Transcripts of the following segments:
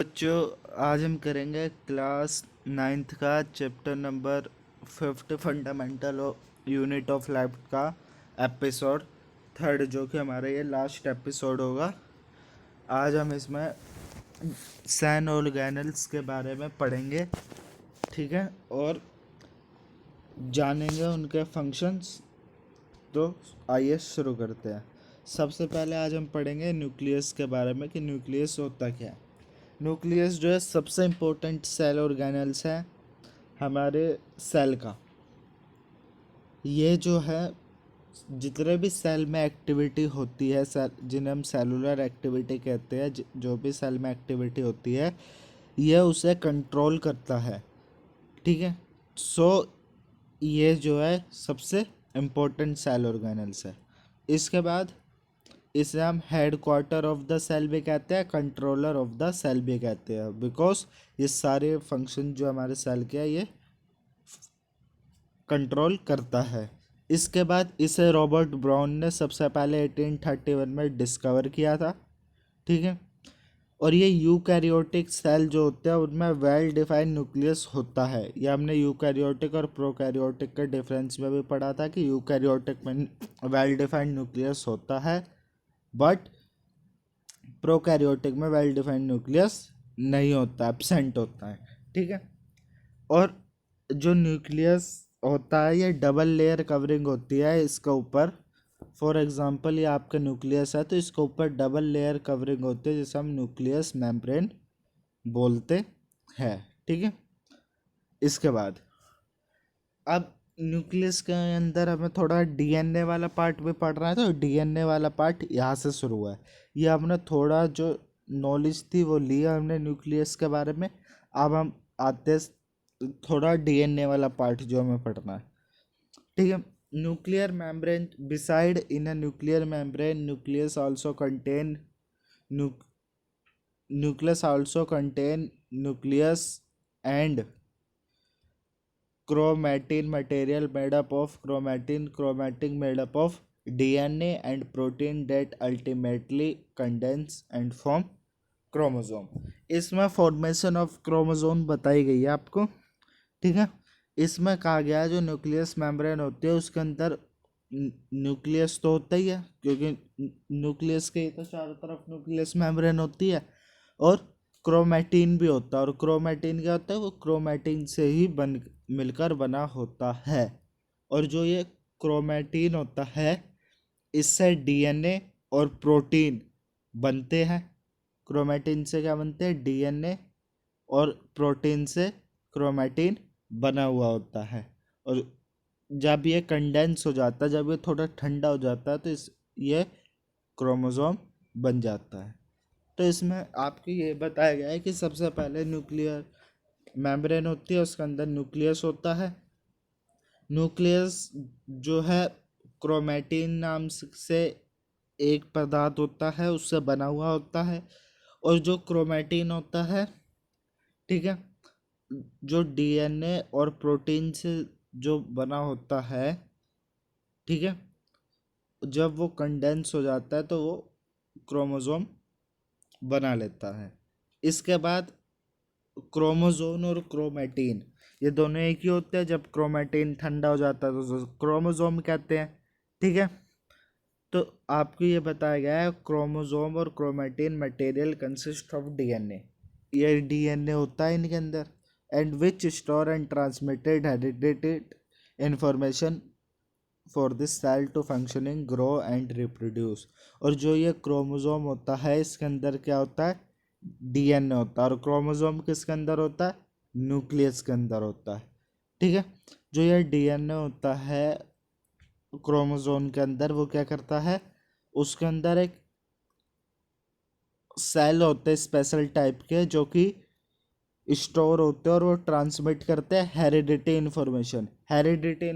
बच्चों, आज हम करेंगे क्लास नाइन्थ का chapter number 5 fundamental unit of life का एपिसोड 3, जो कि हमारा ये लास्ट एपिसोड होगा। आज हम इसमें सैन ऑर्गेनल्स के बारे में पढ़ेंगे, ठीक है, और जानेंगे उनके फंक्शंस। तो आइए शुरू करते हैं। सबसे पहले आज हम पढ़ेंगे न्यूक्लियस के बारे में कि न्यूक्लियस होता क्या है। न्यूक्लियस जो है सबसे इम्पोर्टेंट सेल ऑर्गेनल्स है हमारे सेल का। ये जो है जितने भी सेल में एक्टिविटी होती है, सेल जिन्हें हम सेलुलर एक्टिविटी कहते हैं, जो भी सेल में एक्टिविटी होती है ये उसे कंट्रोल करता है, ठीक है। सो ये जो है सबसे इम्पोर्टेंट सेल ऑर्गेनल्स है। इसके बाद इसे हम headquarter of the cell भी कहते हैं, कंट्रोलर ऑफ द सेल भी कहते हैं, बिकॉज ये सारे फंक्शन जो हमारे सेल के हैं ये कंट्रोल करता है। इसके बाद इसे रॉबर्ट ब्राउन ने सबसे पहले 1831 में डिस्कवर किया था, ठीक है। और ये यूकैरियोटिक सेल जो होते हैं उनमें वेल डिफाइंड न्यूक्लियस होता है। ये हमने यूकैरियोटिक और प्रोकैरियोटिक के डिफरेंस में भी पढ़ा था कि यूकैरियोटिक में वेल डिफाइंड न्यूक्लियस होता है, बट प्रोकैरियोटिक में वेल डिफाइंड न्यूक्लियस नहीं होता, एब्सेंट होता है, ठीक है। और जो न्यूक्लियस होता है ये डबल लेयर कवरिंग होती है इसके ऊपर। फॉर एग्जांपल ये आपका न्यूक्लियस है तो इसके ऊपर डबल लेयर कवरिंग होती है जिसे हम न्यूक्लियस मेम्ब्रेन बोलते हैं, ठीक है। इसके बाद अब न्यूक्लियस के अंदर हमें थोड़ा डीएनए वाला पार्ट भी पढ़ रहा है, तो डीएनए वाला पार्ट यहाँ से शुरू हुआ है। ये हमने थोड़ा जो नॉलेज थी वो लिया हमने न्यूक्लियस के बारे में। अब हम आते थोड़ा डीएनए वाला पार्ट जो हमें पढ़ना है, ठीक है। Nuclear membrane, beside in a nuclear membrane nucleus also contain nucleus also contain nucleus and chromatin material made up of chromatin made up of DNA and protein that ultimately condense and form chromosome. इसमें formation of chromosome बताई गई है आपको, ठीक है। इसमें कहा गया है जो न्यूक्लियस मेम्ब्रेन होती है उसके अंदर न्यूक्लियस तो होता ही है, क्योंकि न्यूक्लियस के तो चारों तरफ न्यूक्लियस मेम्ब्रेन होती है, और क्रोमैटिन भी होता है। और क्रोमैटिन क्या होता है, वो क्रोमैटिन से ही बन मिलकर बना होता है। और जो ये क्रोमैटिन होता है इससे डीएनए और प्रोटीन बनते हैं। क्रोमैटिन से क्या बनते हैं, डीएनए, और प्रोटीन से क्रोमैटिन बना हुआ होता है। और जब ये कंडेंस हो जाता है, जब ये थोड़ा ठंडा हो जाता है तो ये क्रोमोसोम बन जाता है। तो इसमें आपको ये बताया गया है कि सबसे पहले न्यूक्लियर मेम्ब्रेन होती है, उसके अंदर न्यूक्लियस होता है। न्यूक्लियस जो है क्रोमैटिन नाम से एक पदार्थ होता है उससे बना हुआ होता है। और जो क्रोमैटिन होता है, ठीक है, जो डीएनए और प्रोटीन से जो बना होता है, ठीक है, जब वो कंडेंस हो जाता है तो वो क्रोमोसोम बना लेता है। इसके बाद क्रोमोसोम और क्रोमैटिन ये दोनों एक ही होते हैं। जब क्रोमैटिन ठंडा हो जाता है तो क्रोमोसोम कहते हैं, ठीक है। तो आपको ये बताया गया है क्रोमोसोम और chromatin material consist of DNA. ये डीएनए होता है इनके अंदर, and which store and transmitted heredited information for this cell to functioning grow and reproduce. और जो ये क्रोमोसोम होता है इसके अंदर क्या होता है, डीएनए होता है। और क्रोमोसोम किसके अंदर होता है, न्यूक्लियस के अंदर होता है, ठीक है। जो ये डीएनए होता है क्रोमोसोम के अंदर वो क्या करता है, उसके अंदर एक सेल होते हैं स्पेशल टाइप के जो कि स्टोर होते हैं और वो ट्रांसमिट करते हैं heredity information. Heredity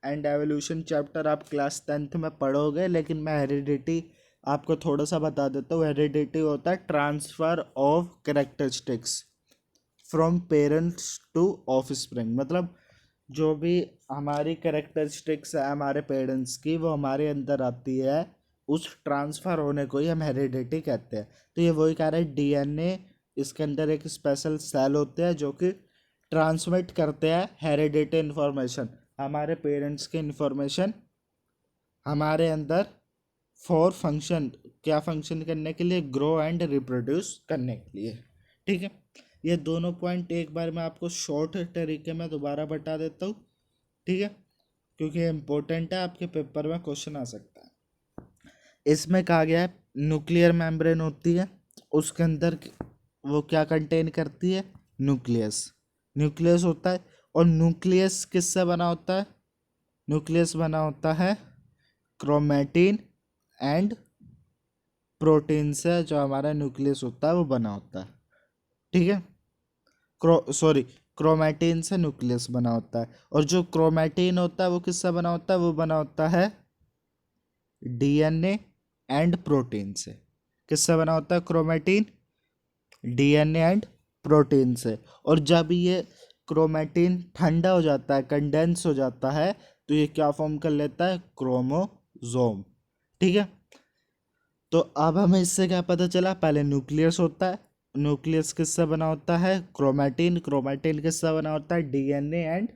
and evolution chapter आप क्लास 10th में पढ़ोगे, लेकिन मैं हेरिडिटी आपको थोड़ा सा बता देता हूँ। हेरिडिटी होता है transfer of characteristics from parents to offspring. मतलब जो भी हमारी कैरेक्टरिस्टिक्स है हमारे पेरेंट्स की वो हमारे अंदर आती है, उस ट्रांसफ़र होने को ही हम हेरिडिटी कहते हैं। तो ये वही कह रहा है, डीएनए इसके अंदर एक स्पेशल सेल होते हैं जो कि ट्रांसमिट करते हैं हेरिडिटी इन्फॉर्मेशन, हमारे पेरेंट्स की इन्फॉर्मेशन हमारे अंदर फॉर फंक्शन, क्या फंक्शन करने के लिए, ग्रो एंड रिप्रोड्यूस करने के लिए। ठीक है, ये दोनों पॉइंट एक बार मैं आपको शॉर्ट तरीके में दोबारा बता देता हूँ। ठीक है, क्योंकि ये इम्पोर्टेंट है, आपके पेपर में क्वेश्चन आ सकता है। इसमें कहा गया है न्यूक्लियर मेम्ब्रेन होती है, उसके अंदर वो क्या कंटेन करती है, न्यूक्लियस। न्यूक्लियस होता है, और न्यूक्लियस किससे बना होता है, न्यूक्लियस बना होता है क्रोमेटिन एंड प्रोटीन से, जो हमारा न्यूक्लियस होता है वो बना होता है। ठीक है, क्रोमेटिन से न्यूक्लियस बना होता है, और जो क्रोमेटिन होता है वो किससे बना होता है, वो बना होता है डीएनए एंड प्रोटीन से। किससे बना होता है क्रोमेटिन, डीएनए एंड प्रोटीन से। और जब ये क्रोमेटिन ठंडा हो जाता है, कंडेंस हो जाता है, तो ये क्या फॉर्म कर लेता है, क्रोमोसोम। ठीक है, तो अब हमें इससे क्या पता चला, पहले न्यूक्लियस होता है, न्यूक्लियस किससे बना होता है, क्रोमेटिन, क्रोमेटिन किससे बना होता है, डीएनए एंड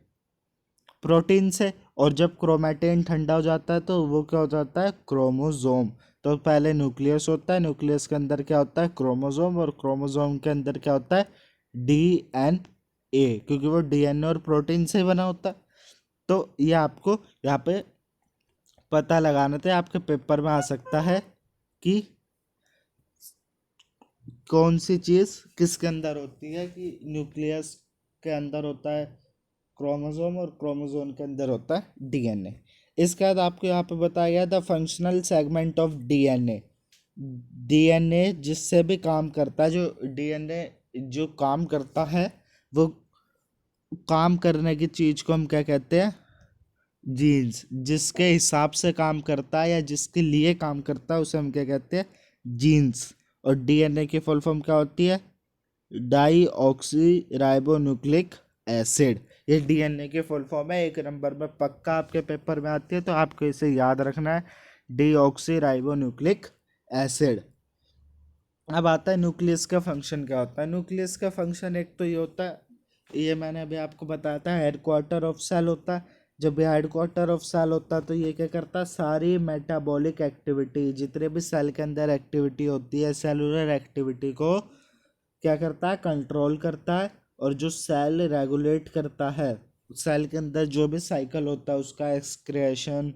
प्रोटीन से। और जब क्रोमेटिन ठंडा हो जाता है तो वो क्या हो जाता है, क्रोमोसोम। तो पहले न्यूक्लियस होता है, न्यूक्लियस के अंदर क्या होता है, क्रोमोसोम, और क्रोमोसोम के अंदर क्या होता है, डीएनए, क्योंकि वो डीएनए और प्रोटीन से बना होता है। तो ये आपको यहाँ पे पता लगाना था, आपके पेपर में आ सकता है कि कौन सी चीज़ किसके अंदर होती है, कि न्यूक्लियस के अंदर होता है क्रोमोसोम, और क्रोमोसोम के अंदर होता है डीएनए। इसके बाद आपको यहाँ पे बताया गया the functional segment of DNA. DNA जिससे भी काम करता है, जो डीएनए जो काम करता है, वो काम करने की चीज़ को हम क्या कहते हैं, जीन्स। जिसके हिसाब से काम करता है या जिसके लिए काम करता है उसे हम क्या कहते हैं, जीन्स। और डीएनए की फुल फॉर्म क्या होती है, deoxyribonucleic acid. ये डीएनए की फुल फॉर्म है, एक नंबर में पक्का आपके पेपर में आती है, तो आपको इसे याद रखना है, D oxy ribo nucleic acid. अब आता है न्यूक्लियस का फंक्शन क्या होता है। न्यूक्लियस का फंक्शन एक तो ये होता है, ये मैंने अभी आपको बताया था, हेडक्वार्टर ऑफ सेल होता है। जब ये हेडक्वार्टर ऑफ सेल होता है तो ये क्या करता है, सारी मेटाबॉलिक एक्टिविटी, जितने भी सेल के अंदर एक्टिविटी होती है, सेलुलर एक्टिविटी को क्या करता है, कंट्रोल करता है। और जो सेल रेगुलेट करता है, सेल के अंदर जो भी साइकिल होता है उसका, एक्सक्रिएशन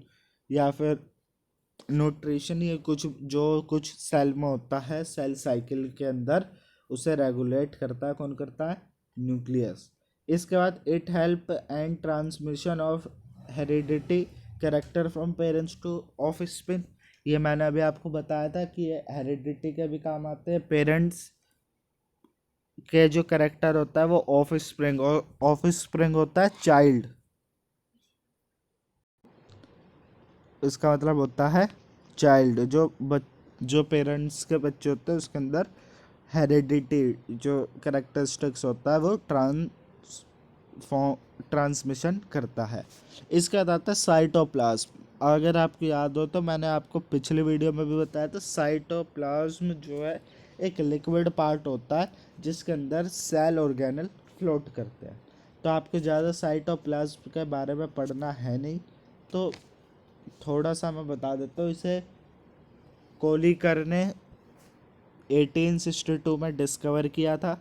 या फिर न्यूट्रिशन, ये कुछ जो कुछ सेल में होता है, सेल साइकिल के अंदर, उसे रेगुलेट करता है, कौन करता है, न्यूक्लियस। इसके बाद it help and transmission of heredity character from parents two off spin. ये मैंने अभी आपको बताया था कि ये हेरिडिटी के भी काम आते हैं। पेरेंट्स के जो करेक्टर होता है वो ऑफ स्प्रिंग, और ऑफ स्प्रिंग होता है चाइल्ड, इसका मतलब होता है चाइल्ड। जो पेरेंट्स के बच्चे होते हैं उसके अंदर हेरिडिटी जो करेक्टरिस्टिक्स होता है वो ट्रांसमिशन करता है। इसके बाद आता है साइटोप्लाज्म। अगर आपको याद हो तो मैंने आपको पिछले वीडियो में भी बताया था, साइटोप्लाज्म जो है एक लिक्विड पार्ट होता है जिसके अंदर सेल ऑर्गेनल फ्लोट करते हैं। तो आपको ज़्यादा साइटोप्लाज्म के बारे में पढ़ना है नहीं, तो थोड़ा सा मैं बता देता हूँ। इसे कोलिकर ने 1862 में डिस्कवर किया था।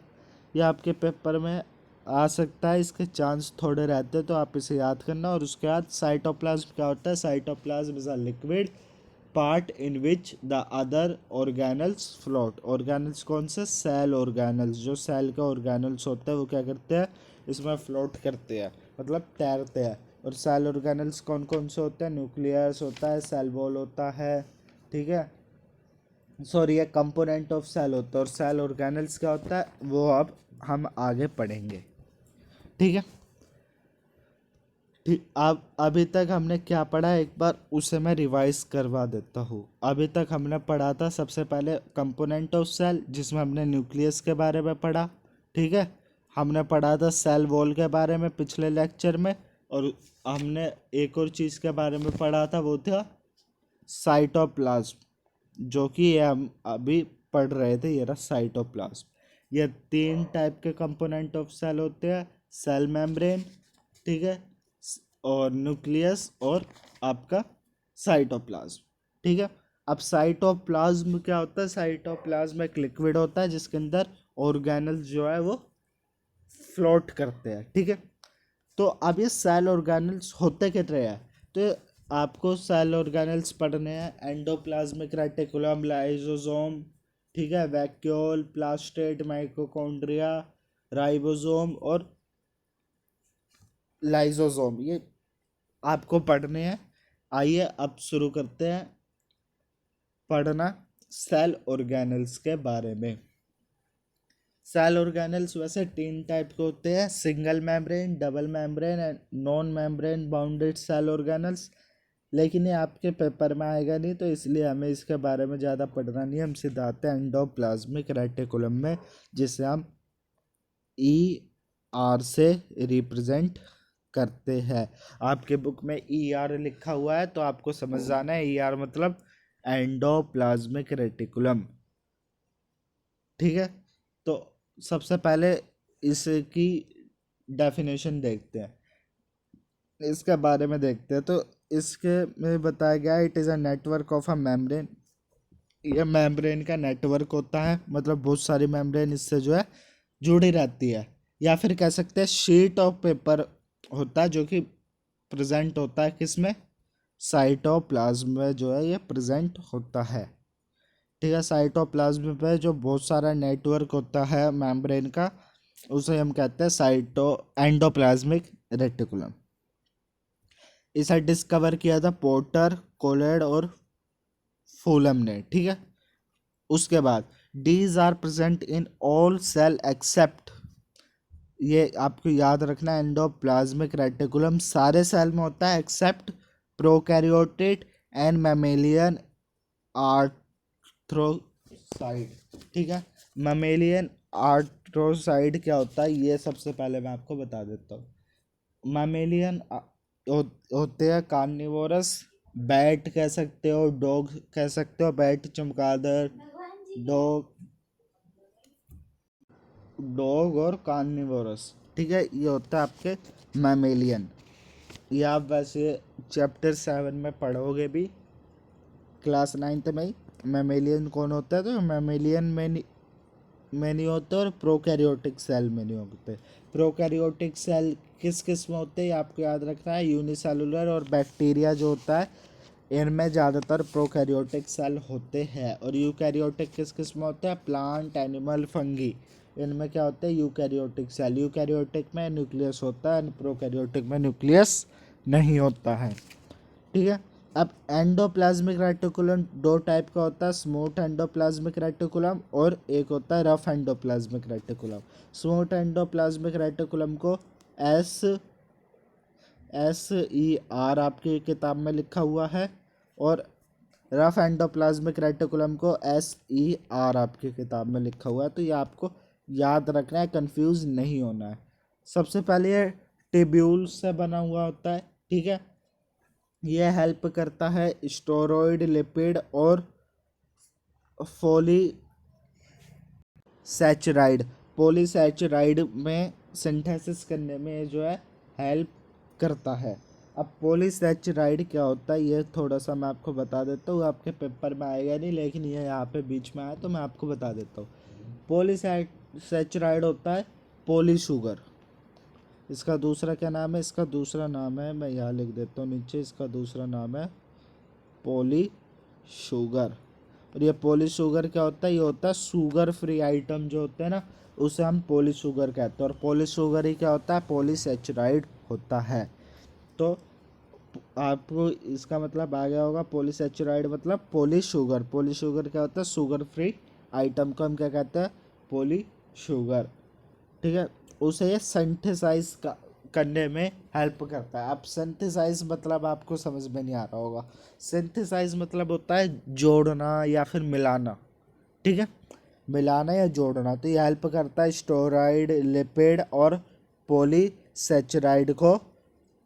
यह आपके पेपर में आ सकता है, इसके चांस थोड़े रहते हैं, तो आप इसे याद करना। और उसके बाद साइटोप्लाज्म क्या होता है, cytoplasm is a liquid part in which the other organelles float. Organelles कौन से, सेल ऑर्गेनल्स, जो सेल के ऑर्गेनल्स होते हैं वो क्या करते हैं, इसमें फ्लोट करते हैं, मतलब तैरते हैं। और सेल ऑर्गेनल्स कौन कौन से होते हैं, न्यूक्लियस होता है, सेल वॉल होता है, ठीक है, सॉरी ये कंपोनेंट ऑफ सेल होता है। और सेल ऑर्गेनल्स क्या होता है वो अब हम आगे पढ़ेंगे। ठीक है, ठीक। अब अभी तक हमने क्या पढ़ा है, एक बार उसे मैं रिवाइज करवा देता हूँ। अभी तक हमने पढ़ा था सबसे पहले कंपोनेंट ऑफ सेल, जिसमें हमने न्यूक्लियस के बारे में पढ़ा। ठीक है, हमने पढ़ा था सेल वॉल के बारे में पिछले लेक्चर में, और हमने एक और चीज़ के बारे में पढ़ा था, वो था साइटोप्लाज्म, जो कि ये हम अभी पढ़ रहे थे, ये रहा साइटोप्लाज्म। ये 3 टाइप के कंपोनेंट ऑफ सेल होते हैं, सेल मेम्ब्रेन, ठीक है, और न्यूक्लियस और आपका साइटोप्लाज्म, ठीक है। अब साइटोप्लाज्म क्या होता है? साइटोप्लाज्म एक लिक्विड होता है जिसके अंदर ऑर्गेनल्स जो है वो फ्लोट करते हैं, ठीक है। तो अब ये सेल ऑर्गेनल्स होते कितने हैं? तो आपको सेल ऑर्गेनल्स पढ़ने हैं, एंडोप्लाज्मिक रेटिकुलम, लाइसोसोम, ठीक है, वैक्यूल, प्लास्टेड, माइटोकॉन्ड्रिया, राइबोसोम और लाइसोसोम, ये आपको पढ़ने हैं। आइए अब शुरू करते हैं पढ़ना सेल ऑर्गेनल्स के बारे में। सेल ऑर्गेनल्स वैसे 3 टाइप के होते हैं, single membrane, double membrane and non membrane bounded cell organelles. लेकिन ये आपके पेपर में आएगा नहीं, तो इसलिए हमें इसके बारे में ज़्यादा पढ़ना नहीं है। हम सीधा आते हैं एंडोप्लाज्मिक रेटिकुलम में, जिसे हम ER से रिप्रेजेंट करते हैं। आपके बुक में ER लिखा हुआ है, तो आपको समझ जाना है ER मतलब एंडोप्लाज्मिक रेटिकुलम, ठीक है। तो सबसे पहले इसकी डेफिनेशन देखते हैं, इसके बारे में देखते हैं। तो इसके में बताया गया है, it is a network of a membrane. ये मेम्ब्रेन का नेटवर्क होता है, मतलब बहुत सारी मेम्ब्रेन इससे जो है जुड़ी रहती है, या फिर कह सकते हैं शीट ऑफ पेपर होता है, जो कि प्रेजेंट होता है किसमें? साइटोप्लाज्म में जो है ये प्रेजेंट होता है, ठीक है। साइटोप्लाज्म पे जो बहुत सारा नेटवर्क होता है मेम्ब्रेन का, उसे हम कहते हैं एंडोप्लाज्मिक रेटिकुलम। इसे डिस्कवर किया था पोर्टर, कोलेड और फूलम ने, ठीक है। उसके बाद these are present in all cell except, ये आपको याद रखना, एंडोप्लाज्मिक रेटिकुलम सारे सेल में होता है एक्सेप्ट प्रोकैरियोटिक एंड मैमेलियन आर्थ्रोसाइड, ठीक है। मैमेलियन आर्थ्रोसाइड क्या होता है, ये सबसे पहले मैं आपको बता देता हूँ। मैमेलियन होते हैं कार्निवोरस, बैट कह सकते हो, डॉग कह सकते हो, बैट चमगादड़, डॉग डॉग और कार्निवोरस, ठीक है। ये होता है आपके मैमेलियन। ये आप वैसे चैप्टर 7 में पढ़ोगे भी, क्लास 9th में ही। मैमेलियन कौन होता है? तो मैमेलियन में नहीं होते और प्रोकैरियोटिक सेल में नहीं होते। प्रोकैरियोटिक सेल किस किस में होते हैं आपको याद रखना है, यूनिसेलुलर और बैक्टीरिया जो होता है, इनमें ज़्यादातर प्रोकैरियोटिक सेल होते हैं। और यूकैरियोटिक किस किस में होते हैं? प्लांट, एनिमल, फंगी, इनमें क्या होते हैं? Eukaryotic cell. यूकैरियोटिक में न्यूक्लियस होता है, प्रोकैरियोटिक में न्यूक्लियस नहीं होता है, ठीक है। अब एंडोप्लाज्मिक रेटिकुलम 2 टाइप का होता है, स्मूथ एंडोप्लाज्मिक रेटिकुलम और एक होता है rough endoplasmic reticulum. Smooth endoplasmic reticulum को SER आपकी किताब में लिखा हुआ है, और रफ एंडोप्लाज्मिक रेटिकुलम को SER आपकी किताब में लिखा हुआ है। तो ये आपको याद रखना है, कंफ्यूज नहीं होना है। सबसे पहले ये टिब्यूल से बना हुआ होता है, ठीक है। यह हेल्प करता है स्टेरॉयड, लिपिड और पॉलीसैचराइड पॉलीसैचराइड में सिंथेसिस करने में जो है हेल्प करता है। अब पॉलीसैचराइड क्या होता है, ये थोड़ा सा मैं आपको बता देता हूँ। आपके पेपर में आएगा नहीं, लेकिन ये यहाँ पे बीच में आया तो मैं आपको बता देता हूँ। पॉलीसैचराइड होता है पॉली शुगर। इसका दूसरा क्या नाम है? इसका दूसरा नाम है, मैं यहाँ लिख देता हूँ नीचे, इसका दूसरा नाम है पॉली शुगर। और ये पॉली शुगर क्या होता है? ये होता है शुगर फ्री आइटम जो होते हैं ना, उसे हम पॉली शुगर कहते हैं। और पॉली शुगर ही क्या होता है? पॉलीसैचराइड होता है। तो आपको इसका मतलब आ गया होगा, पॉलीसैचराइड मतलब पॉली शुगर। पॉली शुगर क्या होता है? शुगर फ्री आइटम को हम क्या कहते हैं? पॉली शुगर, ठीक है। उसे ये सिंथेसाइज करने में हेल्प करता है। अब सिंथेसाइज मतलब आपको समझ में नहीं आ रहा होगा। सिंथेसाइज मतलब होता है जोड़ना या फिर मिलाना, ठीक है, मिलाना या जोड़ना। तो ये हेल्प करता है स्टेरॉयड, लिपिड और पॉलीसैचराइड को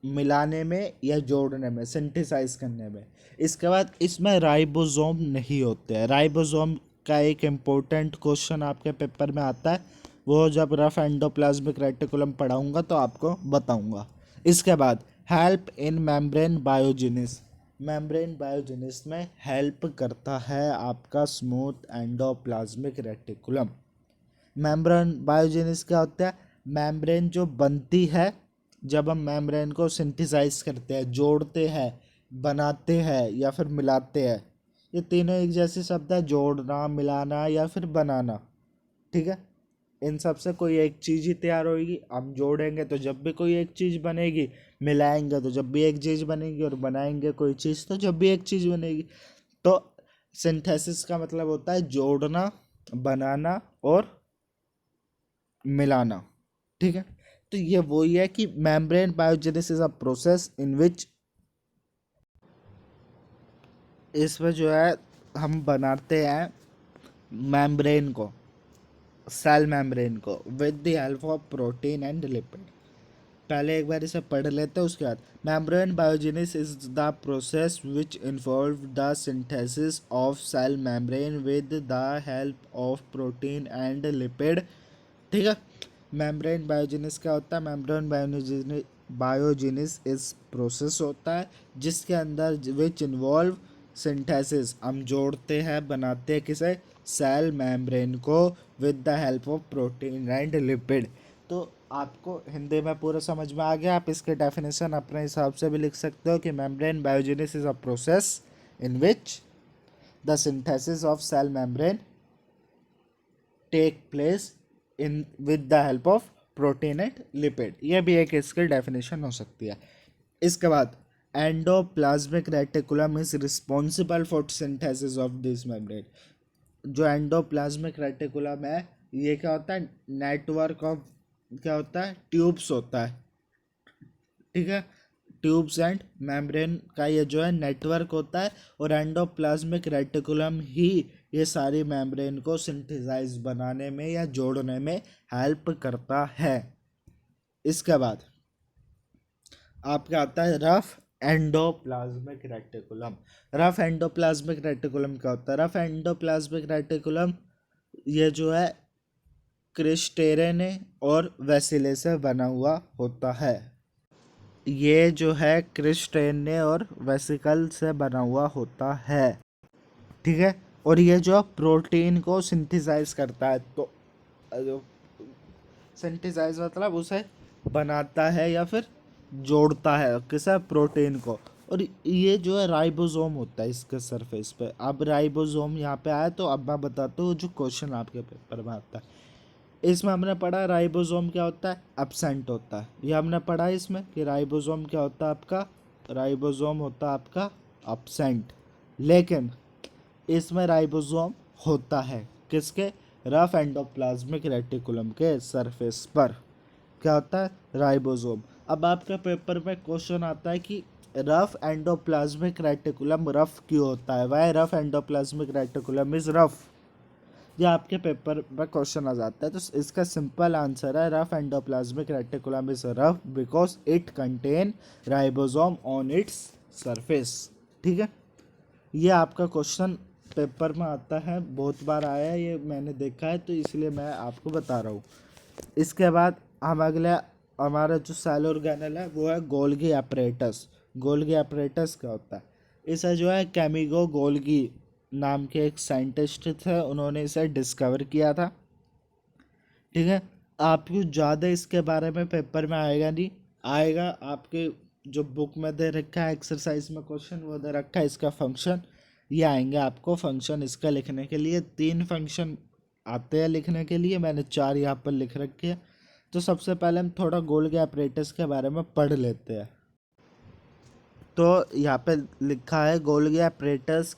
मिलाने में या जोड़ने में, सिंथेसाइज करने में। इसके बाद इसमें राइबोसोम नहीं होते हैं। राइबोसोम का एक इम्पोर्टेंट क्वेश्चन आपके पेपर में आता है, वो जब रफ एंडोप्लाज्मिक रेटिकुलम पढ़ाऊंगा तो आपको बताऊंगा। इसके बाद हेल्प इन मेम्ब्रेन बायोजेनिस। मेम्ब्रेन बायोजेनिस में हेल्प करता है आपका स्मूथ एंडोप्लाज्मिक रेटिकुलम। मेम्ब्रेन बायोजेनिस क्या होता है? मेम्ब्रेन जो बनती है जब हम मेम्ब्रेन को सिंथेसाइज करते हैं, जोड़ते हैं, बनाते हैं या फिर मिलाते हैं। ये तीनों एक जैसे शब्द है, जोड़ना, मिलाना या फिर बनाना। ठीक है, इन सब से कोई एक चीज़ ही तैयार होगी। हम जोड़ेंगे तो जब भी कोई एक चीज़ बनेगी, मिलाएंगे तो जब भी एक चीज़ बनेगी, और बनाएंगे कोई चीज़ तो जब भी एक चीज़ बनेगी। तो सिंथेसिस का मतलब होता है जोड़ना, बनाना और मिलाना। ठीक है, तो ये वही है कि membrane biogenesis is a process in which, इसमें जो है हम बनाते हैं मेम्ब्रेन को, सेल मेम्ब्रेन को, with the help of protein and lipid. पहले एक बार इसे पढ़ लेते हैं, उसके बाद membrane biogenesis is the process which involve the synthesis of cell membrane with the help of protein and lipid. ठीक है, मेम्ब्रेन बायोजेनिस क्या होता है? मेम्ब्रेन बायोजेनिस इस प्रोसेस होता है जिसके अंदर विच इन्वॉल्व सिंथेसिस, हम जोड़ते हैं, बनाते हैं किसे? सेल मेम्ब्रेन को, with the help of protein and lipid. तो आपको हिंदी में पूरा समझ में आ गया। आप इसके डेफिनेशन अपने हिसाब से भी लिख सकते हो कि membrane biogenesis is a process in which the synthesis of cell membrane take place in with the help of protein and lipid. ये भी एक इसकी डेफिनेशन हो सकती है। इसके बाद endoplasmic reticulum is responsible for synthesis of this membrane. जो एंडोप्लाज्मिक रेटिकुलम है, ये क्या होता है? नेटवर्क ऑफ, क्या होता है? ट्यूब्स होता है। ठीक है, ट्यूब्स एंड मेम्ब्रेन का ये जो है नेटवर्क होता है, और एंडोप्लाज्मिक रेटिकुलम ही ये सारी मेम्ब्रेन को सिंथेसाइज बनाने में या जोड़ने में हेल्प करता है। इसके बाद आपका आता है rough endoplasmic reticulum. Rough endoplasmic reticulum क्या होता है? रफ एंडोप्लाज्मिक रेटिकुलम ये जो है क्रिस्टेरेने और वेसिले से बना हुआ होता है। ये जो है क्रिस्टेरेने और वेसिकल से बना हुआ होता है। ठीक है, और ये जो प्रोटीन को सिंथेसाइज करता है, तो सिंथेसाइज मतलब उसे बनाता है या फिर जोड़ता है, किसे? प्रोटीन को। और ये जो है राइबोसोम होता है इसके सरफेस पे। अब राइबोसोम यहाँ पे आया तो अब मैं बताता हूँ जो क्वेश्चन आपके पेपर में आता है। इसमें हमने पढ़ा राइबोसोम क्या होता है? एब्सेंट होता है। ये हमने पढ़ा इसमें कि राइबोसोम क्या होता है आपका? राइबोसोम होता है आपका एब्सेंट। लेकिन इसमें राइबोसोम होता है किसके? रफ एंडोप्लाज्मिक रेटिकुलम के सरफेस पर क्या होता है? राइबोसोम। अब आपके पेपर में क्वेश्चन आता है कि रफ एंडोप्लाज्मिक रेटिकुलम रफ क्यों होता है? Why rough endoplasmic reticulum is rough? ये आपके पेपर में क्वेश्चन आ जाता है। तो इसका सिंपल आंसर है rough endoplasmic reticulum is rough because it contain ribosome on its surface. ठीक है, ये आपका क्वेश्चन पेपर में आता है, बहुत बार आया है, ये मैंने देखा है, तो इसलिए मैं आपको बता रहा हूँ। इसके बाद हम अगले, हमारा जो सेल ऑर्गेनल है वो है गोल्गी एपरेटस। गोल्गी एपरेटस क्या होता है? इसे जो है कैमिगो गोल्गी नाम के एक साइंटिस्ट थे, उन्होंने इसे डिस्कवर किया था। ठीक है, आपको ज़्यादा इसके बारे में पेपर में आएगा नहीं, आएगा आपके जो बुक में दे रखा है, एक्सरसाइज में क्वेश्चन वो दे रखा है, इसका फंक्शन ये आएंगे आपको। फंक्शन इसका लिखने के लिए 3 फंक्शन आते हैं लिखने के लिए, मैंने 4 यहाँ पर लिख रखे हैं। तो सबसे पहले हम थोड़ा गोल्गी एपरेटस के बारे में पढ़ लेते हैं। तो यहाँ पे लिखा है Golgi apparatus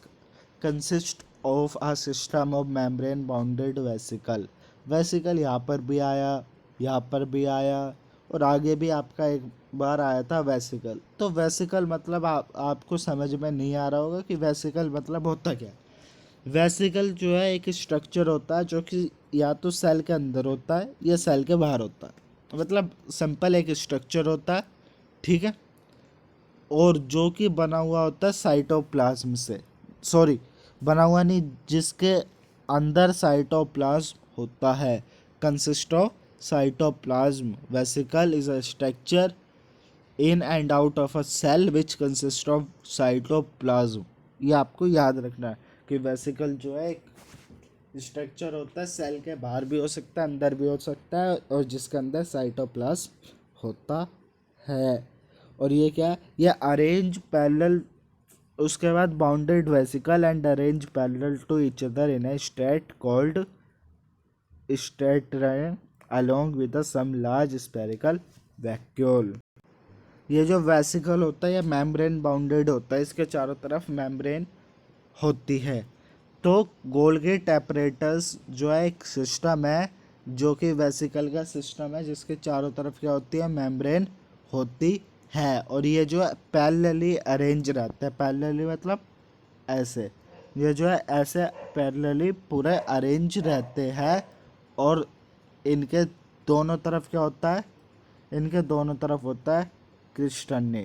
consist of a system of membrane bounded vesicle. Vesicle यहाँ पर भी आया, यहाँ पर भी आया, और आगे भी आपका एक बार आया था वेसिकल। तो वेसिकल मतलब आपको समझ में नहीं आ रहा होगा कि वेसिकल मतलब होता क्या है। वेसिकल जो है एक स्ट्रक्चर होता है जो कि या तो सेल के अंदर होता है या सेल के बाहर होता है। मतलब सिंपल एक स्ट्रक्चर होता है। ठीक है, और जो कि बना हुआ होता है साइटोप्लाज्म से, सॉरी बना हुआ नहीं, जिसके अंदर साइटोप्लाज्म होता है, consist of cytoplasm. Vesicle is a structure in and out of a cell which consist of cytoplasm. ये आपको याद रखना है कि वेसिकल जो है एक स्ट्रक्चर होता है, सेल के बाहर भी हो सकता है, अंदर भी हो सकता है, और जिसके अंदर साइटोप्लाज्म होता है। और ये क्या है, ये अरेंज पैरेलल, उसके बाद bounded vesicle and arrange parallel to each other in a straight called straight line along with some large spherical vacuole. ये जो वेसिकल होता है ये मेम्ब्रेन बाउंडेड होता है, इसके चारों तरफ मेम्ब्रेन होती है। तो गोल्गेट एपरेटस जो है एक सिस्टम है, जो कि वेसिकल का सिस्टम है, जिसके चारों तरफ क्या होती है, मेम्ब्रेन होती है। और ये जो है पैरेलली अरेंज रहता है, पैरेलली मतलब ऐसे, ये जो है ऐसे पैरेलली पूरे अरेंज रहते हैं। और इनके दोनों तरफ क्या होता है, इनके दोनों तरफ होता है क्रिस्टन्ने,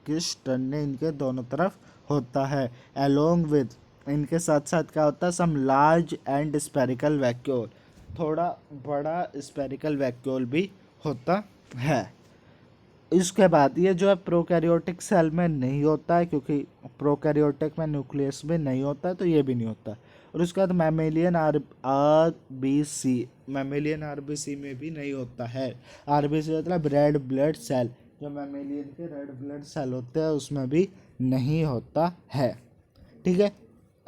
क्रिस्टन्ने इनके दोनों तरफ होता है। अलोंग विद, इनके साथ साथ क्या होता है, some large and spherical vacuole, थोड़ा बड़ा स्पेरिकल वैक्यूल भी होता है। इसके बाद ये जो है प्रोकैरियोटिक सेल में नहीं होता है, क्योंकि प्रोकैरियोटिक में न्यूक्लियस भी नहीं होता है, तो ये भी नहीं होता। और उसके बाद मैमेलियन आरबीसी, मैमेलियन आरबीसी में भी नहीं होता है। आरबीसी मतलब रेड ब्लड सेल, जो मैमेलियन के रेड ब्लड सेल होते हैं उसमें भी नहीं होता है। ठीक है,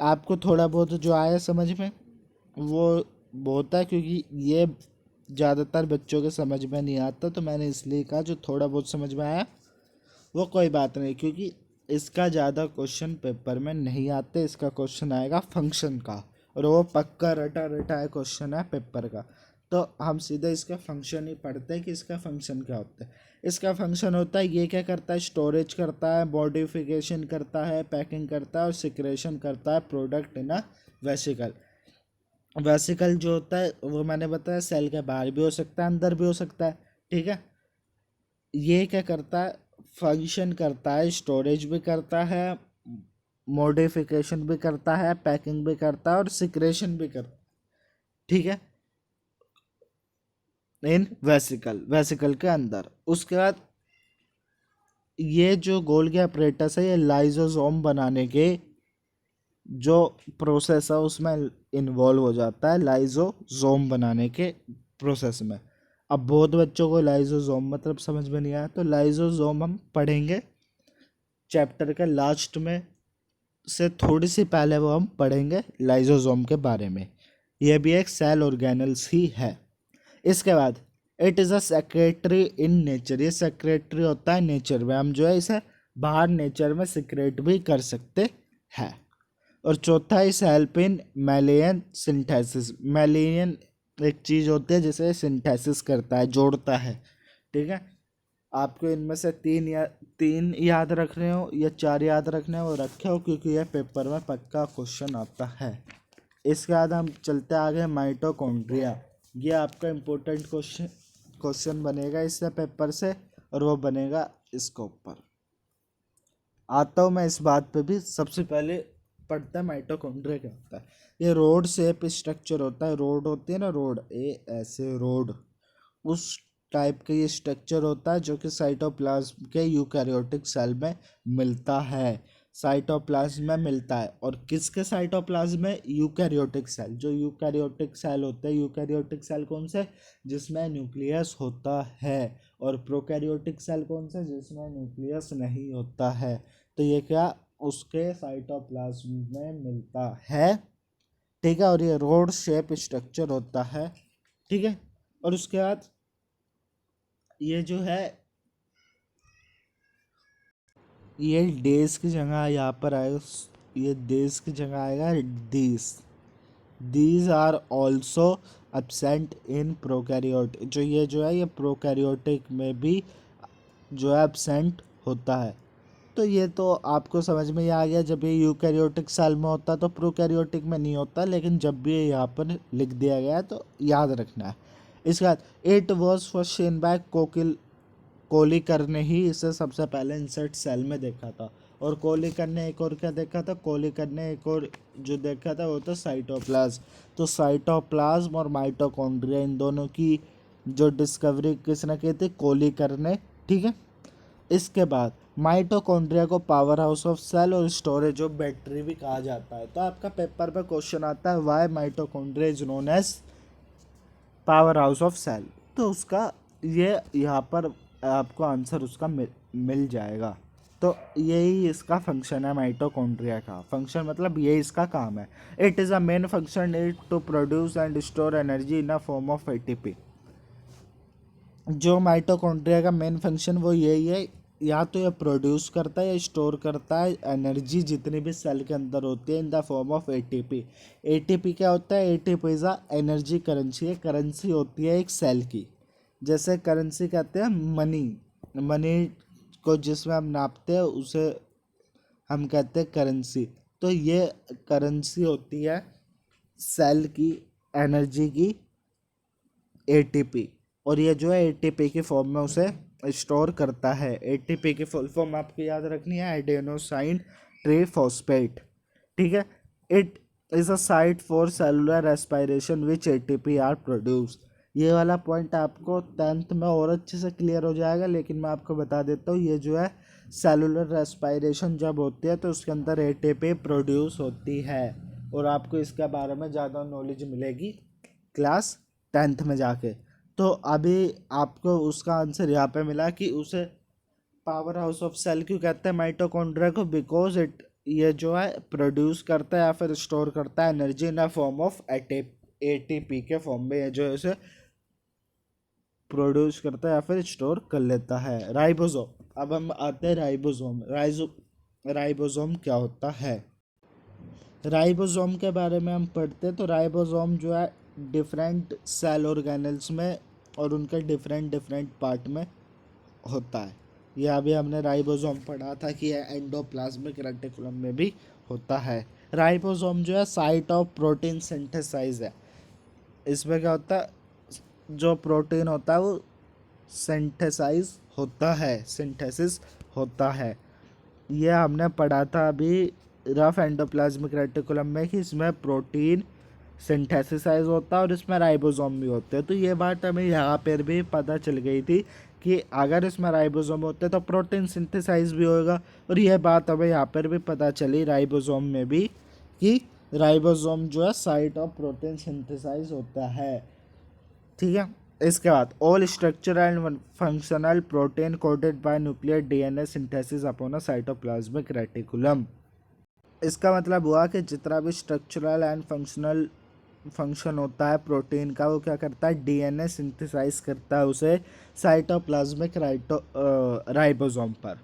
आपको थोड़ा बहुत जो आया समझ में वो होता है, क्योंकि ये ज़्यादातर बच्चों के समझ में नहीं आता, तो मैंने इसलिए कहा जो थोड़ा बहुत समझ में आया वो कोई बात नहीं, क्योंकि इसका ज़्यादा क्वेश्चन पेपर में नहीं आते। इसका क्वेश्चन आएगा फंक्शन का, और वो पक्का रटा रटा है क्वेश्चन है पेपर का। तो हम सीधे इसका फंक्शन ही पढ़ते हैं कि इसका फंक्शन क्या होता है। इसका फंक्शन होता है, ये क्या करता है, स्टोरेज करता है, मॉडिफिकेशन करता है, पैकिंग करता है और सिक्रेशन करता है product in a vesicle. Vesicle जो होता है वो मैंने बताया सेल के बाहर भी हो सकता है, अंदर भी हो सकता है। ठीक है, ये क्या करता है, फंक्शन करता है, स्टोरेज भी करता है, मॉडिफिकेशन भी करता है, पैकिंग भी करता है और सिक्रेशन भी करता है। ठीक है, इन वेसिकल, वेसिकल के अंदर। उसके बाद ये जो गोल्गी अपरेटस है ये लाइजोसोम बनाने के जो प्रोसेस है उसमें इन्वॉल्व हो जाता है, लाइजोसोम बनाने के प्रोसेस में। अब बहुत बच्चों को लाइजोसोम मतलब समझ में नहीं आया, तो लाइजोसोम हम पढ़ेंगे चैप्टर के लास्ट में से थोड़ी सी पहले वो हम पढ़ेंगे लाइजोसोम के बारे में। यह भी एक सेल ऑर्गेनल्स ही है। इसके बाद it is a secretary in nature, ये सेक्रेटरी होता है नेचर में, हम जो है इसे बाहर नेचर में सिक्रेट भी कर सकते हैं। और चौथा इस help in million synthesis, million एक चीज़ होती है जिसे सिंथेसिस करता है, जोड़ता है। ठीक है, आपको इनमें से तीन याद रख रहे हो या चार याद रखने हो वो रखे हो, क्योंकि यह पेपर में पक्का क्वेश्चन आता है। इसके बाद हम चलते आगे माइटोकॉन्ड्रिया। ये आपका इम्पोर्टेंट क्वेश्चन बनेगा इससे पेपर से, और वो बनेगा इसके ऊपर। आता हूँ मैं इस बात पे भी। सबसे पहले पढ़ता है माइटोकॉन्ड्रिया क्या होता है। ये रोड शेप स्ट्रक्चर होता है, रोड होती है ना, रोड ऐसे रोड, उस टाइप का ये स्ट्रक्चर होता है जो कि साइटोप्लाज्म के यूकैरियोटिक सेल में मिलता है, साइटोप्लाज्म में मिलता है। और किसके साइटोप्लाज्म में, यूकैरियोटिक सेल, जो यूकैरियोटिक सेल होते हैं। यूकैरियोटिक सेल कौन से, जिसमें न्यूक्लियस होता है, और प्रोकैरियोटिक सेल कौन से, जिसमें न्यूक्लियस नहीं होता है। तो ये क्या उसके साइटोप्लाज्म में मिलता है। ठीक है, और ये रोड शेप स्ट्रक्चर होता है। ठीक है, और उसके बाद ये जो है ये डेज की जगह यहाँ पर आएगा, ये डेज की जगह आएगा these. These are also absent in prokaryote, जो ये जो है ये प्रोकैरियोटिक में भी जो है एब्सेंट होता है। तो ये तो आपको समझ में ही आ गया, जब ये यूकैरियोटिक सेल में होता है तो प्रोकैरियोटिक में नहीं होता, लेकिन जब भी ये यहाँ पर लिख दिया गया है तो याद रखना है। इसके बाद it was first seen by Kolliker ने ही इसे सबसे पहले इंसेक्ट सेल में देखा था। और कोलिकर ने एक और क्या देखा था, कोलिकर ने एक और जो देखा था वो था साइटोप्लाज्म। तो साइटोप्लाज्म और माइटोकॉन्ड्रिया, इन दोनों की जो डिस्कवरी किसने की थी, कोलिकर ने। ठीक है, इसके बाद माइटोकॉन्ड्रिया को पावर हाउस ऑफ सेल और स्टोरेज ऑफ बैटरी भी कहा जाता है। तो आपका पेपर पे क्वेश्चन आता है why mitochondria is known as powerhouse of cell. तो उसका ये यहाँ पर आपको आंसर उसका मिल जाएगा। तो यही इसका फंक्शन है, माइटोकॉन्ड्रिया का फंक्शन मतलब ये इसका काम है। It is a main function it to produce and store energy in a form of ATP. जो माइटोकॉन्ड्रिया का मेन फंक्शन वो यही है, या तो ये प्रोड्यूस करता है या स्टोर करता है एनर्जी जितनी भी सेल के अंदर होती है in the form of ATP. ATP क्या होता है, ATP is a energy currency है, करेंसी होती है एक सेल की। जैसे करेंसी कहते हैं मनी, मनी को जिसमें हम नापते हैं उसे हम कहते हैं करेंसी। तो ये करेंसी होती है सेल की एनर्जी की, एटीपी। और ये जो है एटीपी की फॉर्म में उसे स्टोर करता है। एटीपी की फुल फॉर्म आपको याद रखनी है, एडेनोसाइन ट्रीफॉस्फेट। ठीक है, it is a site for cellular respiration which ATP are produce. ये वाला पॉइंट आपको 10th में और अच्छे से क्लियर हो जाएगा, लेकिन मैं आपको बता देता हूँ ये जो है सेलुलर रेस्पिरेशन जब होती है तो उसके अंदर एटीपी प्रोड्यूस होती है। और आपको इसके बारे में ज़्यादा नॉलेज मिलेगी क्लास 10th में जाके। तो अभी आपको उसका आंसर यहाँ पे मिला कि उसे पावर हाउस ऑफ सेल क्यों कहते हैं माइटोकॉन्ड्रिया को, बिकॉज इट ये जो है प्रोड्यूस करता है या फिर स्टोर करता है energy in a form of ATP के फॉर्म में, ये जो है उसे प्रोड्यूस करता है या फिर स्टोर कर लेता है। राइबोसोम, अब हम आते हैं राइबोसोम। राइबोसोम क्या होता है, राइबोसोम के बारे में हम पढ़ते हैं। तो राइबोसोम जो है डिफरेंट सेल ऑर्गेनल्स में और उनके डिफरेंट डिफरेंट पार्ट में होता है। यह अभी हमने राइबोसोम पढ़ा था कि यह एंडोप्लाज्मिक रेटिकुलम में भी होता है। राइबोसोम जो है साइट ऑफ प्रोटीन सिंथेसाइज है। इसमें क्या होता है, जो प्रोटीन होता है वो सिंथेसाइज होता है, सिंथेसिस होता है। यह हमने पढ़ा था अभी रफ एंडोप्लाज्मिक रेटिकुलम में कि इसमें प्रोटीन सिंथेसाइज होता है और इसमें राइबोसोम भी होते हैं। तो ये बात हमें यहाँ पर भी पता चल गई थी कि अगर इसमें राइबोसोम होते तो प्रोटीन सिंथेसाइज भी होगा। और यह बात हमें यहाँ पर भी पता चली राइबोसोम में भी कि राइबोसोम जो है साइट ऑफ प्रोटीन सिंथेसाइज होता है। ठीक है, इसके बाद all structural and functional protein coded by nuclear DNA synthesis upon a cytoplasmic reticulum. इसका मतलब हुआ कि जितना भी स्ट्रक्चरल एंड फंक्शनल फंक्शन होता है प्रोटीन का वो क्या करता है, डीएनए सिंथेसाइज करता है उसे साइटोप्लाज्मिक राइबोसोम पर।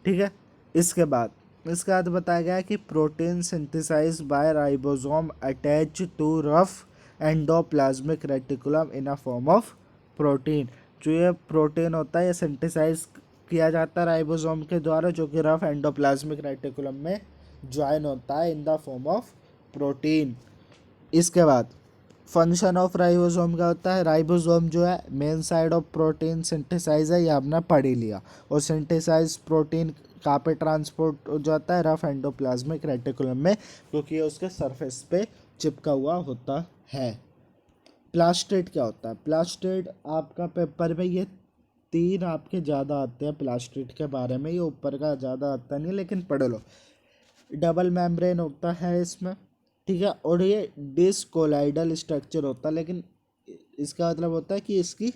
ठीक है, इसके बाद बताया गया कि protein synthesize by ribosome attach to rough endoplasmic reticulum in a form of protein. जो ये प्रोटीन होता है ये सिंथेसाइज किया जाता है राइबोसोम के द्वारा, जो कि रफ एंडोप्लाज्मिक रेटिकुलम में ज्वाइन होता है in the form of protein. इसके बाद फंक्शन ऑफ राइबोसोम क्या होता है, राइबोसोम जो है main side of protein synthesize है, ये हमने पढ़ ही लिया। और सिंथेसाइज प्रोटीन कहाँ पे ट्रांसपोर्ट हो जाता है, रफ एंडोप्लाज्मिक रेटिकुलम में, क्योंकि ये उसके सरफेस पे चिपका हुआ होता है। प्लास्टिड क्या होता है, प्लास्टिड आपका पेपर में ये 3 आपके ज़्यादा आते हैं प्लास्टिड के बारे में, ये ऊपर का ज़्यादा आता नहीं लेकिन पढ़ लो। डबल मेम्ब्रेन होता है इसमें, ठीक है, और ये डिस्कोलाइडल स्ट्रक्चर होता है, लेकिन इसका मतलब होता है कि इसकी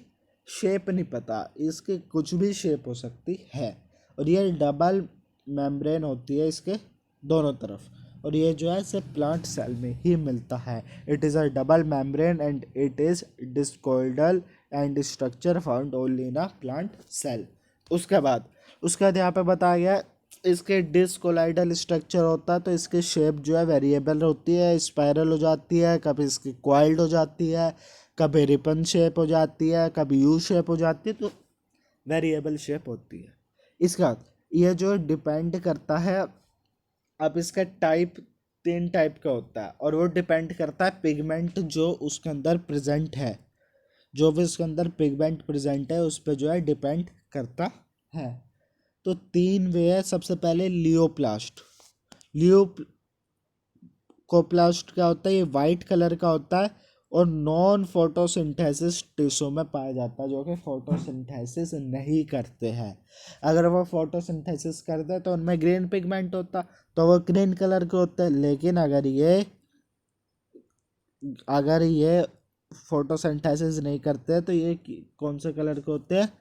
शेप नहीं पता, इसकी कुछ भी शेप हो सकती है। और ये डबल मेम्ब्रेन होती है इसके दोनों तरफ, और ये जो है सिर्फ प्लांट सेल में ही मिलता है। It is a double membrane and it is discoidal and structure found only in a plant cell. उसके बाद यहाँ पे बताया गया इसके डिस्कोलाइडल स्ट्रक्चर होता है, तो इसकी शेप जो है वेरिएबल होती है, स्पाइरल हो जाती है, कभी इसकी क्वाइल्ड हो जाती है, कभी रिपन शेप हो जाती है, कभी यू शेप हो जाती है, तो वेरिएबल शेप होती है। इसके बाद ये जो डिपेंड करता है, अब इसका टाइप 3 टाइप का होता है, और वो डिपेंड करता है पिगमेंट जो उसके अंदर प्रेजेंट है, जो भी उसके अंदर पिगमेंट प्रेजेंट है उस पर जो है डिपेंड करता है। तो तीन वे है। सबसे पहले लियोप्लास्ट। लियोकोप्लास्ट क्या होता है, ये वाइट कलर का होता है और नॉन फोटोसिंथेसिस टिश्यू में पाया जाता है, जो कि फोटोसिंथेसिस नहीं करते हैं। अगर वो फोटोसिंथेसिस करते हैं तो उनमें ग्रीन पिगमेंट होता, तो वो ग्रीन कलर के होते हैं। लेकिन अगर ये फोटोसिंथेसिस नहीं करते हैं तो ये कौन से कलर के होते हैं,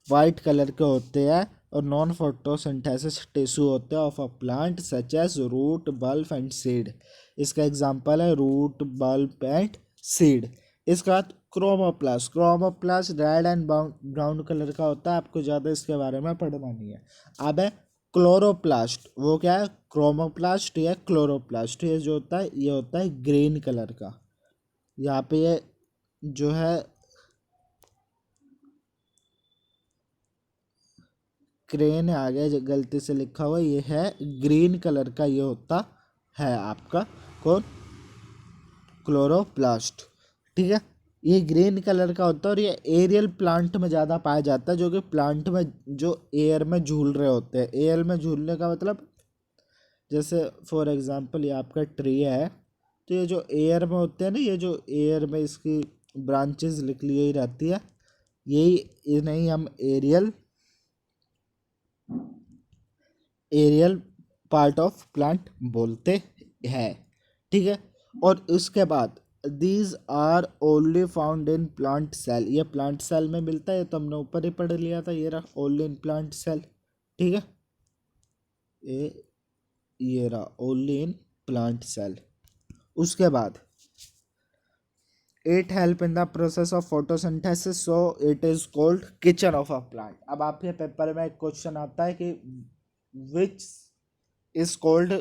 वाइट कलर के होते हैं। और नॉन फोटोसिंथेसिस टिश्यू होते हैं of a plant such as root, bulb and seed. इसका एग्जांपल है रूट, बल्ब एंड सीड। इसके बाद chromoplast red and brown colour का होता है। आपको ज़्यादा इसके बारे में पढ़ना नहीं है। अब है क्लोरोप्लास्ट। वो क्या है, क्रोमोप्लास्ट या क्लोरोप्लास्ट। ये जो होता है ये होता है ग्रीन कलर का। यहाँ पे ये जो है क्रेन आ गया, जो गलती से लिखा हुआ, ये है ग्रीन कलर का। ये होता है आपका कौन, क्लोरोप्लास्ट। ठीक है, ये ग्रीन कलर का होता है और ये एरियल प्लांट में ज़्यादा पाया जाता है, जो कि प्लांट में जो एयर में झूल रहे होते हैं। एयर में झूलने का मतलब, जैसे फॉर एग्जांपल ये आपका ट्री है, तो ये जो एयर में होते हैं ना, ये जो एयर में इसकी ब्रांचेस निकली हुई रहती है, यही इन्हें हम एरियल पार्ट ऑफ प्लांट बोलते हैं। ठीक है, और उसके बाद these are only found in plant cell. ये प्लांट सेल में मिलता है, ये तो हमने ऊपर ही पढ़ लिया था। ये रहा ओनली इन प्लांट सेल। ठीक है, ये रहा ओनली इन प्लांट सेल। उसके बाद it help in the process of photosynthesis, so it is called kitchen of a plant. अब आपके पेपर में एक क्वेश्चन आता है कि which is called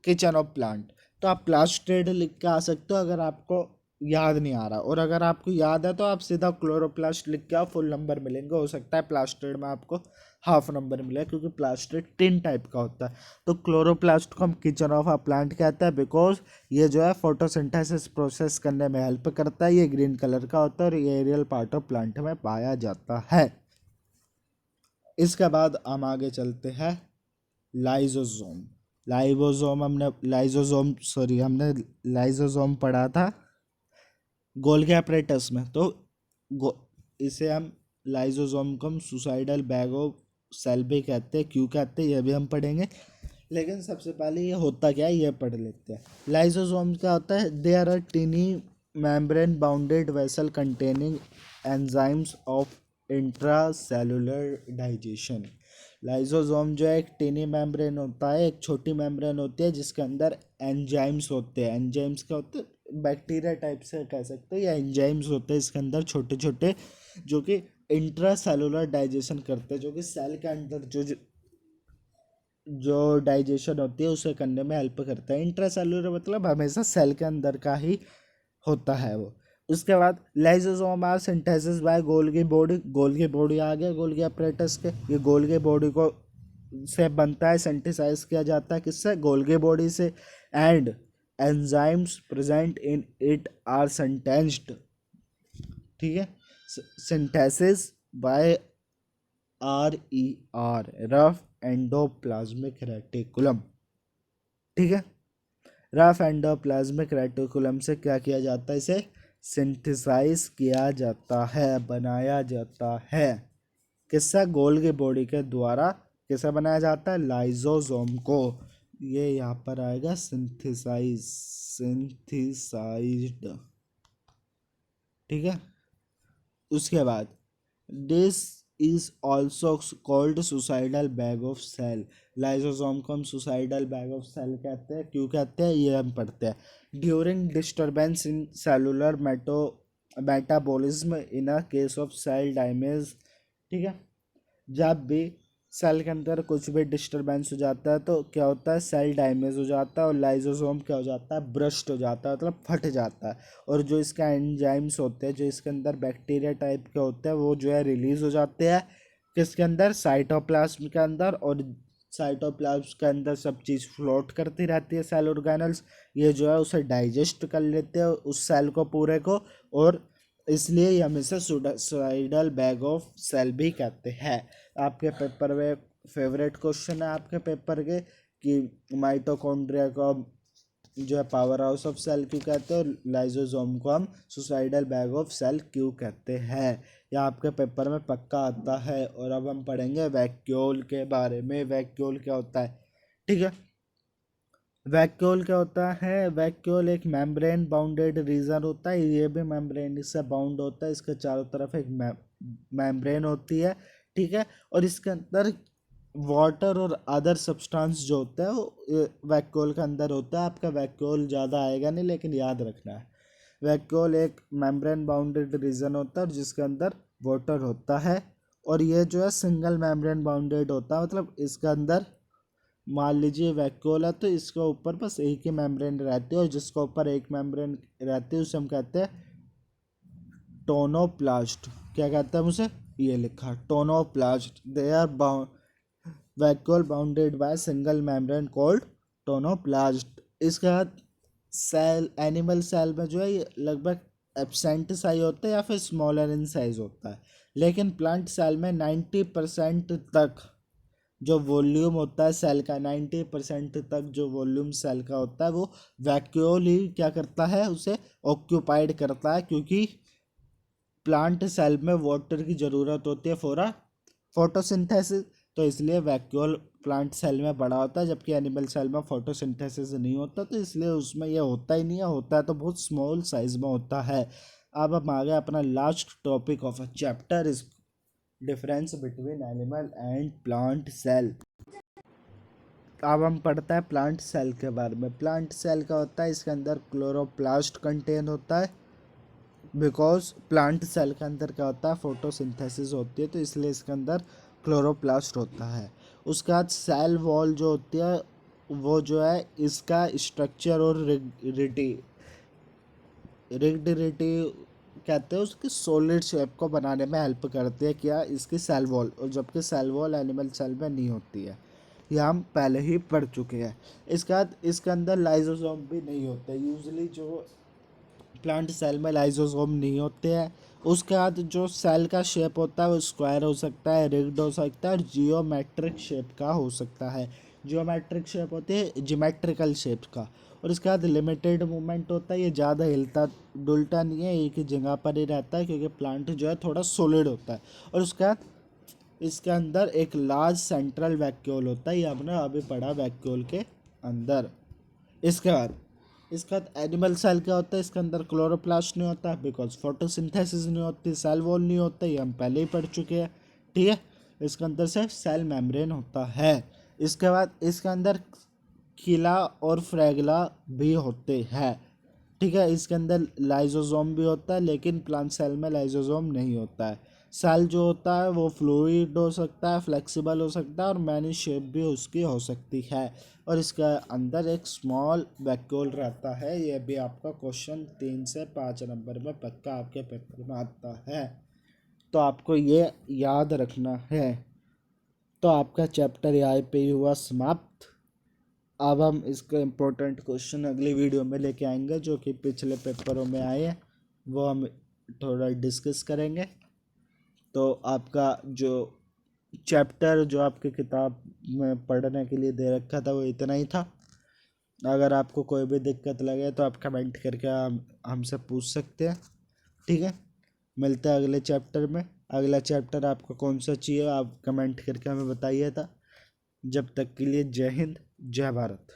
kitchen of plant, तो आप प्लास्टिड लिख के आ सकते हो अगर आपको याद नहीं आ रहा। और अगर आपको याद है तो आप सीधा क्लोरोप्लास्ट लिख के आओ, फुल नंबर मिलेंगे। हो सकता है प्लास्टिड में आपको हाफ नंबर मिले, क्योंकि प्लास्टिड टिन टाइप का होता है। तो क्लोरोप्लास्ट को हम किचन ऑफ अ प्लांट कहते हैं, बिकॉज ये जो है फोटोसिंथेसिस प्रोसेस करने में हेल्प करता है। ये ग्रीन कलर का होता है और ये एरियल पार्ट ऑफ प्लांट में पाया जाता है। इसके बाद हम आगे चलते हैं लाइजोसोम। हमने लाइजोसोम पढ़ा था गोल्गी apparatus में। तो इसे हम लाइजोसोम को हम सुसाइडल बैग ऑफ सेल भी कहते हैं। क्यों कहते हैं ये भी हम पढ़ेंगे, लेकिन सबसे पहले ये होता क्या है ये पढ़ लेते हैं। लाइजोसोम क्या होता है, they are a tiny membrane bounded vessel containing enzymes of intracellular digestion. Lysosome जो है एक टिनी मेम्ब्रेन होता है, एक छोटी मेम्ब्रेन होती है जिसके अंदर एंजाइम्स होते हैं। एंजाइम्स क्या होते हैं, बैक्टीरिया टाइप से कह सकते हैं, या एंजाइम्स होते हैं इसके अंदर छोटे छोटे, जो कि इंट्रा सेलुलर डाइजेशन करते हैं, जो कि सेल के अंदर जो डाइजेशन होती है उसे करने में हेल्प करता है। इंट्रा सेलुलर मतलब हमेशा सेल के अंदर का ही होता है वो। उसके बाद lysosome are synthesis by Golgi body. Golgi body आ गया गोल्गी apparatus के। ये गोल्गी बॉडी को से बनता है, सिंथेसाइज किया जाता है किससे, गोल्गी बॉडी से। And enzymes present in it are synthesised. ठीक है, synthesis by RER, rough endoplasmic reticulum. ठीक है, रफ एंडोप्लाज्मिक रेटिकुलम से क्या किया जाता है, इसे सिंथेसाइज किया जाता है, बनाया जाता है। किससे, गोल्गी बॉडी के द्वारा। किसे बनाया जाता है, लाइजोसोम को। ये यहाँ पर आएगा सिंथेसाइज्ड। ठीक है, उसके बाद this is also called suicidal bag of cell. Lysosome को हम सुसाइडल बैग ऑफ सेल कहते हैं। क्यों कहते हैं ये हम पढ़ते हैं। During disturbance in cellular metabolism in a case of cell damage. ठीक है, जब भी सेल के अंदर कुछ भी डिस्टर्बेंस हो जाता है तो क्या होता है, सेल डैमेज हो जाता है और लाइसोसोम क्या हो जाता है, ब्रस्ट हो जाता है, मतलब फट जाता है। और जो इसका एंजाइम्स होते हैं, जो इसके अंदर बैक्टीरिया टाइप के होते हैं, वो जो है रिलीज हो जाते हैं किसके अंदर, साइटोप्लाज्म के अंदर। और साइटोप्लाज्म के अंदर सब चीज़ फ्लोट करती रहती है, सेल ऑर्गेनल्स। ये जो है उसे डाइजेस्ट कर लेते हैं उस सेल को पूरे को, और इसलिए ये हमेशा सुसाइडल बैग ऑफ सेल भी कहते हैं। आपके पेपर में फेवरेट क्वेश्चन है आपके पेपर के कि माइटोकॉन्ड्रिया को जो है पावर हाउस ऑफ सेल क्यों कहते हैं और लाइजोसोम को हम सुसाइडल बैग ऑफ सेल क्यों कहते हैं। यह आपके पेपर में पक्का आता है। और अब हम पढ़ेंगे वैक्यूल के बारे में। वैक्यूल क्या होता है, ठीक है। वैक्यूल क्या होता है, वैक्यूल एक मेम्ब्रेन बाउंडेड रीजन होता है। ये भी मेम्ब्रेन से बाउंड होता है, इसके चारों तरफ एक मेम्ब्रेन होती है, ठीक है। और इसके अंदर वाटर और अदर सब्सटेंस जो होता है वो वैक्यूल के अंदर होता है। आपका वैक्यूल ज़्यादा आएगा नहीं, लेकिन याद रखना है वैक्यूल एक मेम्ब्रेन बाउंडेड रीजन होता है जिसके अंदर वाटर होता है। और ये जो है सिंगल मेम्ब्रेन बाउंडेड होता है, मतलब इसके अंदर मान लीजिए वैक्यूल है तो इसके ऊपर बस एक ही मेम्ब्रेन रहती है, और जिसके ऊपर एक मेम्ब्रेन रहती है उसे हम कहते हैं टोनोप्लास्ट। क्या कहते हैं उसे, ये लिखा tonoplast. They are bound vacuole bounded by single membrane called tonoplast. इसके बाद सेल, एनिमल सेल में जो है ये लगभग एब्सेंट साइज होता है या फिर स्मॉलर इन साइज होता है, लेकिन प्लांट सेल में 90% तक जो वॉल्यूम होता है सेल का, 90% तक जो वॉल्यूम सेल का होता है वो वैक्यूल ही क्या करता है, उसे ऑक्यूपाइड करता है। क्योंकि प्लांट सेल में वाटर की ज़रूरत होती है फॉर अ फोटोसिंथेसिस, तो इसलिए वैक्यूल प्लांट सेल में बड़ा होता है, जबकि एनिमल सेल में फोटोसिंथेसिस नहीं होता, तो इसलिए उसमें यह होता ही नहीं है। होता है तो बहुत स्मॉल साइज में होता है। अब हम आ गए अपना last topic of a chapter is difference between animal and plant cell. अब हम पढ़ते हैं प्लांट सेल के बारे में। प्लांट सेल का होता है, इसके अंदर क्लोरोप्लास्ट कंटेन होता है। बिकॉज प्लांट सेल के अंदर क्या होता है, फोटोसिंथेसिस होती है, तो इसलिए इसके अंदर क्लोरोप्लास्ट होता है। उसके बाद सेल वॉल जो होती है वो जो है इसका स्ट्रक्चर और रिगिडिटी कहते हैं उसकी सॉलिड शेप को बनाने में हेल्प करती है क्या, इसकी सेल वॉल। और जबकि सेल वॉल एनिमल सेल में नहीं होती है, यह हम पहले ही पढ़ चुके हैं। इसके बाद इसके अंदर लाइजोसोम भी नहीं होते। यूजुअली जो प्लांट सेल में लाइजोसोम नहीं होते हैं। उसके बाद जो सेल का शेप होता है वो स्क्वायर हो सकता है, रिग्ड हो सकता है, और जियोमेट्रिक शेप का हो सकता है। जियोमेट्रिक शेप होती है जियोमेट्रिकल शेप का। और इसके बाद लिमिटेड मूवमेंट होता है, ये ज़्यादा हिलता डुलता नहीं है, एक ही जगह पर ही रहता है, क्योंकि प्लांट जो है थोड़ा सॉलिड होता है। और उसके बाद इसके अंदर एक लार्ज सेंट्रल वैक्यूल होता है, ये हमने अभी पढ़ा वैक्यूल के अंदर। इसके बाद एनिमल सेल क्या होता है, इसके अंदर क्लोरोप्लास्ट नहीं होता बिकॉज फोटोसिंथेसिस नहीं होती, सेल वॉल नहीं होता, ये हम पहले ही पढ़ चुके हैं, ठीक है। इसके अंदर सिर्फ सेल मेम्ब्रेन होता है। इसके बाद इसके अंदर खिला और फ्रैगला भी होते हैं, ठीक है। इसके अंदर लाइजोसोम भी होता है, लेकिन प्लांट सेल में लाइजोसोम नहीं होता है। सेल जो होता है वो फ्लूइड हो सकता है, फ्लेक्सिबल हो सकता है, और मैनी शेप भी उसकी हो सकती है। और इसके अंदर एक स्मॉल वैक्यूल रहता है। ये भी आपका क्वेश्चन 3 से 5 नंबर में पक्का आपके पेपर में आता है, तो आपको ये याद रखना है। तो आपका चैप्टर यहाँ पे ही हुआ समाप्त। अब हम इसका इम्पोर्टेंट क्वेश्चन अगली वीडियो में लेके आएंगे, जो कि पिछले पेपरों में आए हैं, वो हम थोड़ा डिस्कस करेंगे। तो आपका जो चैप्टर जो आपकी किताब में पढ़ने के लिए दे रखा था वो इतना ही था। अगर आपको कोई भी दिक्कत लगे तो आप कमेंट करके हमसे पूछ सकते हैं, ठीक है। मिलते हैं अगले चैप्टर में। अगला चैप्टर आपको कौन सा चाहिए आप कमेंट करके हमें बताइए था। जब तक के लिए जय हिंद, जय भारत।